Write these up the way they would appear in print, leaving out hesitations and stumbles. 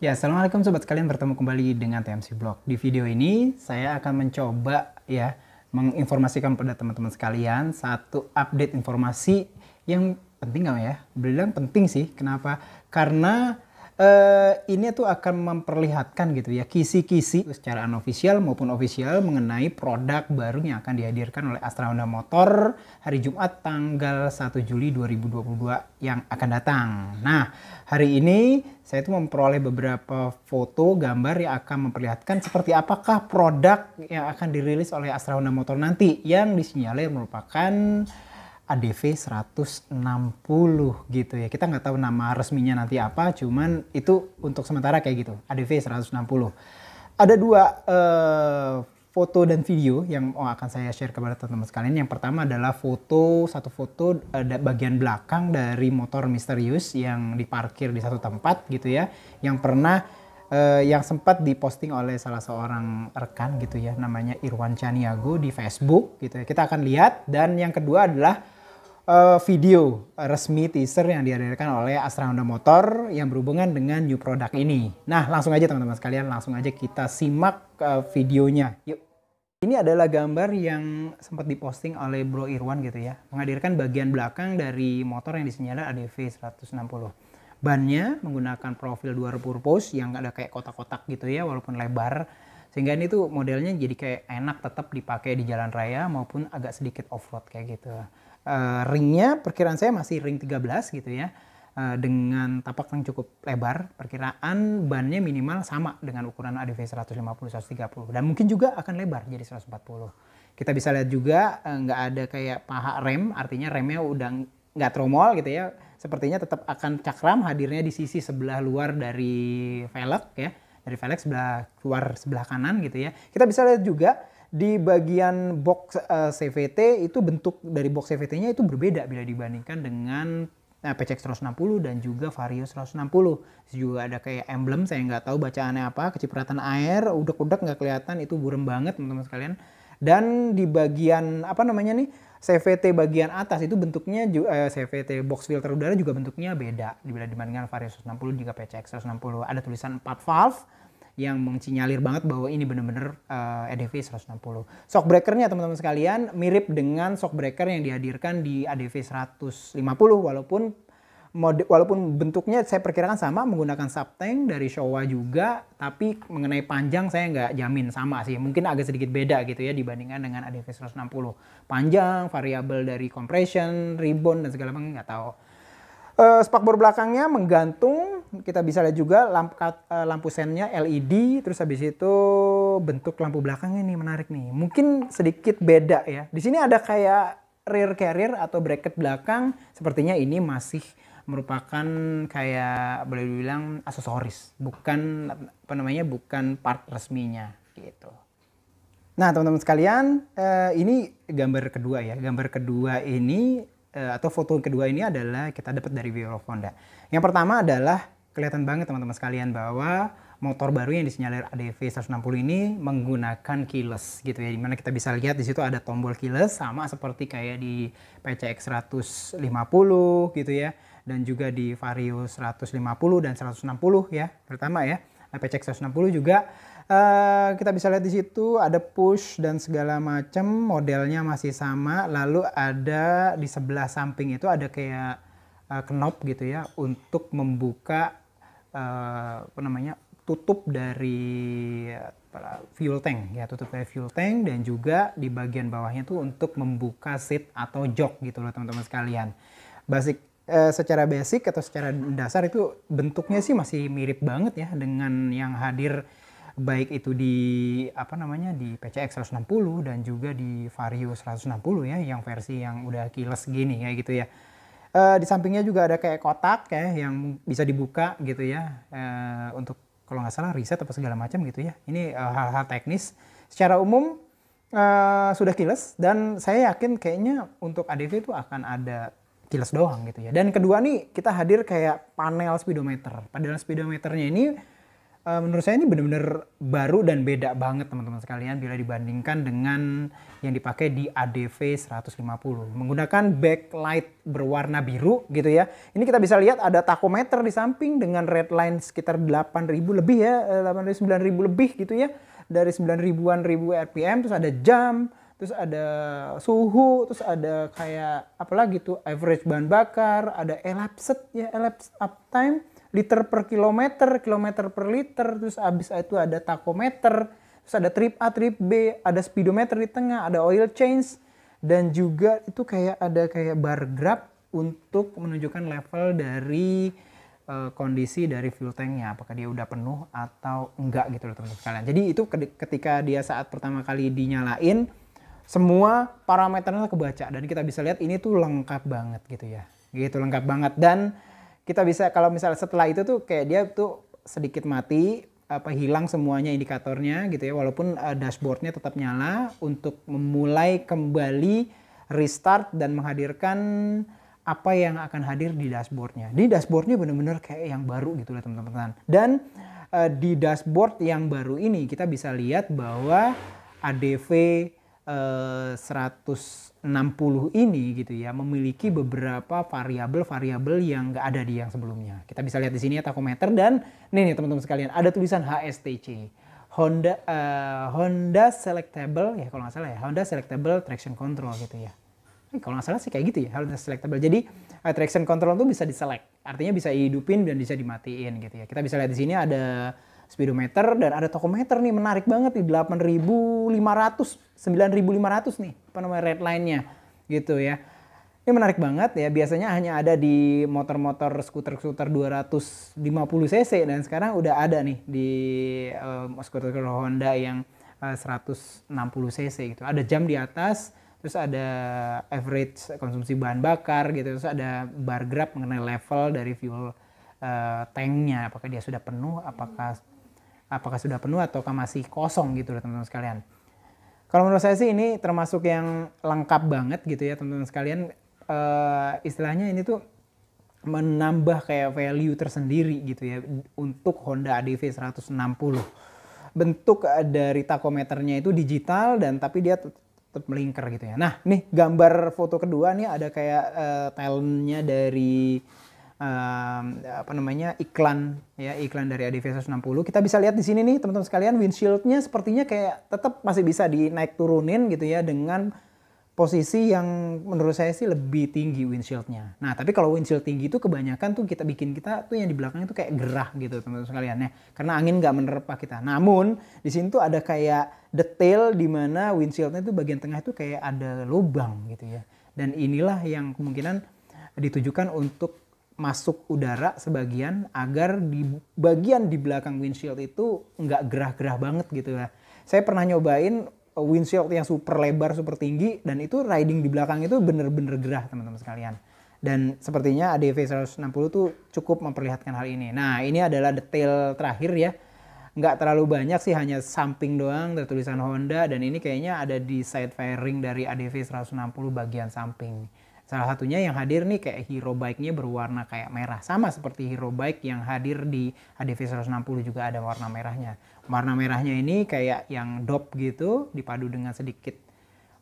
Ya, assalamualaikum sobat sekalian, bertemu kembali dengan TMC Blog. Di video ini saya akan mencoba menginformasikan pada teman-teman sekalian satu update informasi yang penting nggak ya? Bilang penting sih. Kenapa? Karena ini tuh akan memperlihatkan gitu ya kisi-kisi secara unofficial maupun official mengenai produk baru yang akan dihadirkan oleh Astra Honda Motor hari Jumat tanggal 1 Juli 2022 yang akan datang. Nah, hari ini saya tuh memperoleh beberapa foto gambar yang akan memperlihatkan seperti apakah produk yang akan dirilis oleh Astra Honda Motor nanti yang disinyalir merupakan ADV 160 gitu ya. Kita nggak tahu nama resminya nanti apa, cuman itu untuk sementara kayak gitu, ADV 160. Ada dua foto dan video yang akan saya share kepada teman-teman sekalian. Yang pertama adalah satu foto bagian belakang dari motor misterius yang diparkir di satu tempat gitu ya, yang pernah yang sempat diposting oleh salah seorang rekan gitu ya, namanya Irwan Caniago di Facebook gitu ya. Kita akan lihat. Dan yang kedua adalah video resmi teaser yang dihadirkan oleh Astra Honda Motor yang berhubungan dengan new product ini. Nah, langsung aja teman-teman sekalian, langsung aja kita simak videonya. Yuk. Ini adalah gambar yang sempat diposting oleh Bro Irwan gitu ya, menghadirkan bagian belakang dari motor yang disinyalir ADV 160. Bannya menggunakan profil dual purpose yang ada kayak kotak-kotak gitu ya, walaupun lebar. Sehingga ini tuh modelnya jadi kayak enak tetap dipakai di jalan raya maupun agak sedikit off-road kayak gitu. Ringnya perkiraan saya masih ring 13 gitu ya, dengan tapak yang cukup lebar. Perkiraan bannya minimal sama dengan ukuran ADV 150-130 dan mungkin juga akan lebar jadi 140. Kita bisa lihat juga nggak ada kayak paha rem, artinya remnya udah nggak tromol gitu ya. Sepertinya tetap akan cakram hadirnya di sisi sebelah luar dari velg ya, dari velg sebelah luar sebelah kanan gitu ya. Kita bisa lihat juga di bagian box CVT itu, bentuk dari box CVT-nya itu berbeda bila dibandingkan dengan PCX 160 dan juga Vario 160. Juga ada kayak emblem, saya nggak tahu bacaannya apa, kecipratan air, udek-udek nggak kelihatan, itu burem banget teman-teman sekalian. Dan di bagian apa namanya nih, CVT bagian atas itu bentuknya CVT box filter udara juga bentuknya beda bila dibandingkan Vario 160 juga PCX 160. Ada tulisan 4 valve yang mensinyalir banget bahwa ini benar-benar ADV 160. Shock breakernya teman-teman sekalian mirip dengan shock breaker yang dihadirkan di ADV 150, walaupun bentuknya saya perkirakan sama, menggunakan subtank dari Showa juga, tapi mengenai panjang saya nggak jamin sama sih. Mungkin agak sedikit beda gitu ya dibandingkan dengan ADV 160. Panjang, variabel dari compression, rebound dan segala macam nggak tahu. Spakbor belakangnya menggantung, kita bisa lihat juga lampu sennya LED, terus habis itu bentuk lampu belakangnya nih menarik nih. Mungkin sedikit beda ya. Di sini ada kayak rear carrier atau bracket belakang, sepertinya ini masih merupakan kayak boleh dibilang aksesoris, bukan bukan part resminya gitu. Nah, teman-teman sekalian, ini gambar kedua ya. Gambar kedua ini atau foto kedua ini adalah kita dapat dari Viewer of Honda. Yang pertama adalah kelihatan banget teman-teman sekalian bahwa motor baru yang disinyalir ADV 160 ini menggunakan keyless gitu ya. Dimana kita bisa lihat di situ ada tombol keyless sama seperti kayak di PCX 150 gitu ya. Dan juga di Vario 150 dan 160 ya. Pertama ya, PCX 160 juga kita bisa lihat di situ ada push dan segala macam, modelnya masih sama. Lalu ada di sebelah samping itu ada kayak knob gitu ya untuk membuka tutup dari fuel tank ya, tutup dari fuel tank, dan juga di bagian bawahnya tuh untuk membuka seat atau jok gitu loh teman-teman sekalian. Secara basic atau secara dasar itu bentuknya sih masih mirip banget ya dengan yang hadir baik itu di di PCX 160 dan juga di Vario 160 ya, yang versi yang udah keyless gini ya gitu ya. Di sampingnya juga ada kayak kotak ya yang bisa dibuka gitu ya, untuk kalau nggak salah reset apa segala macam gitu ya. Ini hal-hal teknis. Secara umum sudah keyless, dan saya yakin kayaknya untuk ADV itu akan ada keyless doang gitu ya. Dan kedua nih kita hadir kayak panel speedometer. Panel speedometernya ini menurut saya ini benar-benar baru dan beda banget teman-teman sekalian bila dibandingkan dengan yang dipakai di ADV 150. Menggunakan backlight berwarna biru gitu ya. Ini kita bisa lihat ada tachometer di samping dengan redline sekitar 8.000 lebih ya, 8.000 9.000 lebih gitu ya. Dari 9.000-an RPM, terus ada jam, terus ada suhu, terus ada kayak apalagi tuh average bahan bakar, ada elapsed ya, elapsed uptime, liter per kilometer, kilometer per liter, terus abis itu ada tachometer, terus ada trip A, trip B, ada speedometer di tengah, ada oil change, dan juga itu kayak ada kayak bar graph untuk menunjukkan level dari kondisi dari fuel tanknya, apakah dia udah penuh atau enggak gitu loh teman-teman sekalian. Jadi itu ketika dia saat pertama kali dinyalain, semua parameternya kebaca dan kita bisa lihat ini tuh lengkap banget gitu ya, gitu lengkap banget. Dan kita bisa kalau misalnya setelah itu tuh kayak dia tuh sedikit mati, hilang semuanya indikatornya gitu ya, walaupun dashboardnya tetap nyala untuk memulai kembali restart dan menghadirkan apa yang akan hadir di dashboardnya. Di dashboardnya benar-benar kayak yang baru gitu lah teman-teman. Dan di dashboard yang baru ini kita bisa lihat bahwa ADV 160 ini gitu ya memiliki beberapa variabel-variabel yang nggak ada di yang sebelumnya. Kita bisa lihat di sini ya tachometer, dan nih teman-teman sekalian ada tulisan HSTC, Honda Selectable ya kalau nggak salah ya, Honda Selectable Traction Control gitu ya. Kalau nggak salah sih kayak gitu ya, Honda Selectable. Jadi traction control itu bisa diselect, artinya bisa dihidupin dan bisa dimatiin gitu ya. Kita bisa lihat di sini ada speedometer dan ada tachometer nih, menarik banget nih, 8.500, 9.500 nih apa namanya redline-nya gitu ya. Ini menarik banget ya, biasanya hanya ada di motor-motor skuter-skuter 250 cc dan sekarang udah ada nih di skuter Honda yang 160 cc gitu. Ada jam di atas, terus ada average konsumsi bahan bakar gitu, terus ada bar graph mengenai level dari fuel tanknya, apakah dia sudah penuh, apakah sudah penuh ataukah masih kosong gitu teman-teman sekalian. Kalau menurut saya sih ini termasuk yang lengkap banget gitu ya teman-teman sekalian. Istilahnya ini tuh menambah kayak value tersendiri gitu ya untuk Honda ADV 160. Bentuk dari tachometernya itu digital dan tapi dia tetap melingkar gitu ya. Nah nih gambar foto kedua nih ada kayak talentnya dari iklan ya, iklan dari ADV 160. Kita bisa lihat di sini nih teman-teman sekalian, windshieldnya sepertinya kayak tetap masih bisa dinaik turunin gitu ya dengan posisi yang menurut saya sih lebih tinggi windshieldnya. Nah tapi kalau windshield tinggi itu kebanyakan tuh kita tuh yang di belakang itu kayak gerah gitu teman-teman sekalian ya, karena angin nggak menerpa kita. Namun di sini tuh ada kayak detail di mana windshieldnya tuh bagian tengah itu kayak ada lubang gitu ya, dan inilah yang kemungkinan ditujukan untuk masuk udara sebagian agar di bagian di belakang windshield itu nggak gerah-gerah banget gitu ya. Saya pernah nyobain windshield yang super lebar, super tinggi, dan itu riding di belakang itu bener-bener gerah teman-teman sekalian. Dan sepertinya ADV 160 tuh cukup memperlihatkan hal ini. Nah ini adalah detail terakhir ya. Nggak terlalu banyak sih, hanya samping doang ada tulisan Honda, dan ini kayaknya ada di side fairing dari ADV 160 bagian samping. Salah satunya yang hadir nih kayak Hero Bike-nya berwarna kayak merah. Sama seperti Hero Bike yang hadir di ADV 160 juga ada warna merahnya. Warna merahnya ini kayak yang dop gitu, dipadu dengan sedikit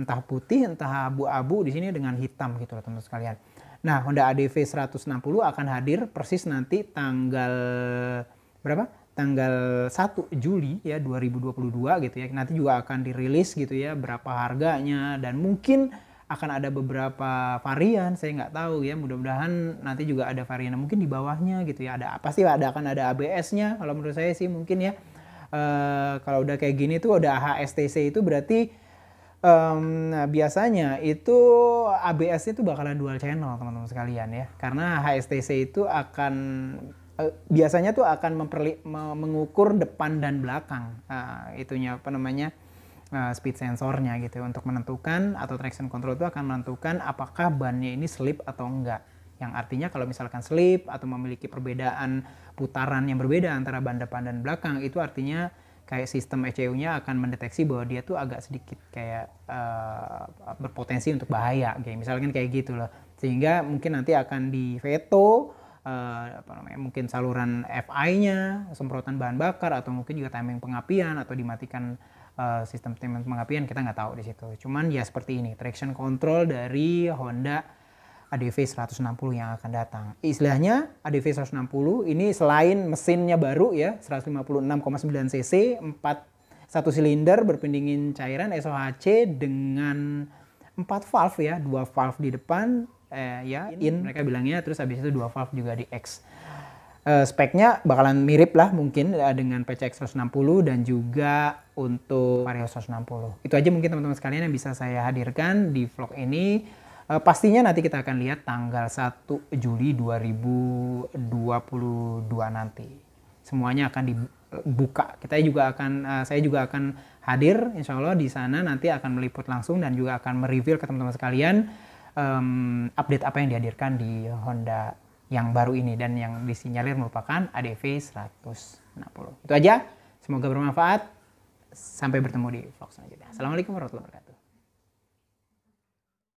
entah putih, entah abu-abu, di sini dengan hitam gitu loh teman-teman sekalian. Nah Honda ADV 160 akan hadir persis nanti tanggal berapa? Tanggal 1 Juli ya 2022 gitu ya. Nanti juga akan dirilis gitu ya berapa harganya, dan mungkin akan ada beberapa varian, saya nggak tahu ya, mudah-mudahan nanti juga ada varian mungkin di bawahnya gitu ya, pasti akan ada ABS-nya kalau menurut saya sih mungkin ya. Kalau udah kayak gini tuh udah HSTC itu berarti biasanya itu ABS itu bakalan dual channel teman-teman sekalian ya, karena HSTC itu akan biasanya tuh akan mengukur depan dan belakang itunya apa namanya speed sensornya gitu untuk menentukan, atau traction control itu akan menentukan apakah bannya ini slip atau enggak. Yang artinya kalau misalkan slip atau memiliki perbedaan putaran yang berbeda antara ban depan dan belakang, itu artinya kayak sistem ECU-nya akan mendeteksi bahwa dia tuh agak sedikit kayak berpotensi untuk bahaya, kayak misalkan kayak gitu loh. Sehingga mungkin nanti akan di veto mungkin saluran FI-nya, semprotan bahan bakar, atau mungkin juga timing pengapian atau dimatikan sistem timing pengapian, kita nggak tahu di situ. Cuman ya seperti ini, traction control dari Honda ADV 160 yang akan datang. Istilahnya ADV 160 ini selain mesinnya baru ya, 156,9 cc, 1 silinder berpendingin cairan SOHC dengan 4 valve ya, 2 valve di depan in mereka bilangnya, terus habis itu 2 valve juga di X. Speknya bakalan mirip lah mungkin dengan PCX 160 dan juga untuk Vario 160. Itu aja mungkin teman-teman sekalian yang bisa saya hadirkan di vlog ini. Pastinya nanti kita akan lihat tanggal 1 Juli 2022 nanti. Semuanya akan dibuka. Saya juga akan hadir insya Allah di sana, nanti akan meliput langsung dan juga akan mereveal ke teman-teman sekalian update apa yang dihadirkan di Honda yang baru ini dan yang disinyalir merupakan ADV 160. Itu aja, semoga bermanfaat. Sampai bertemu di vlog selanjutnya. Assalamualaikum warahmatullahi wabarakatuh.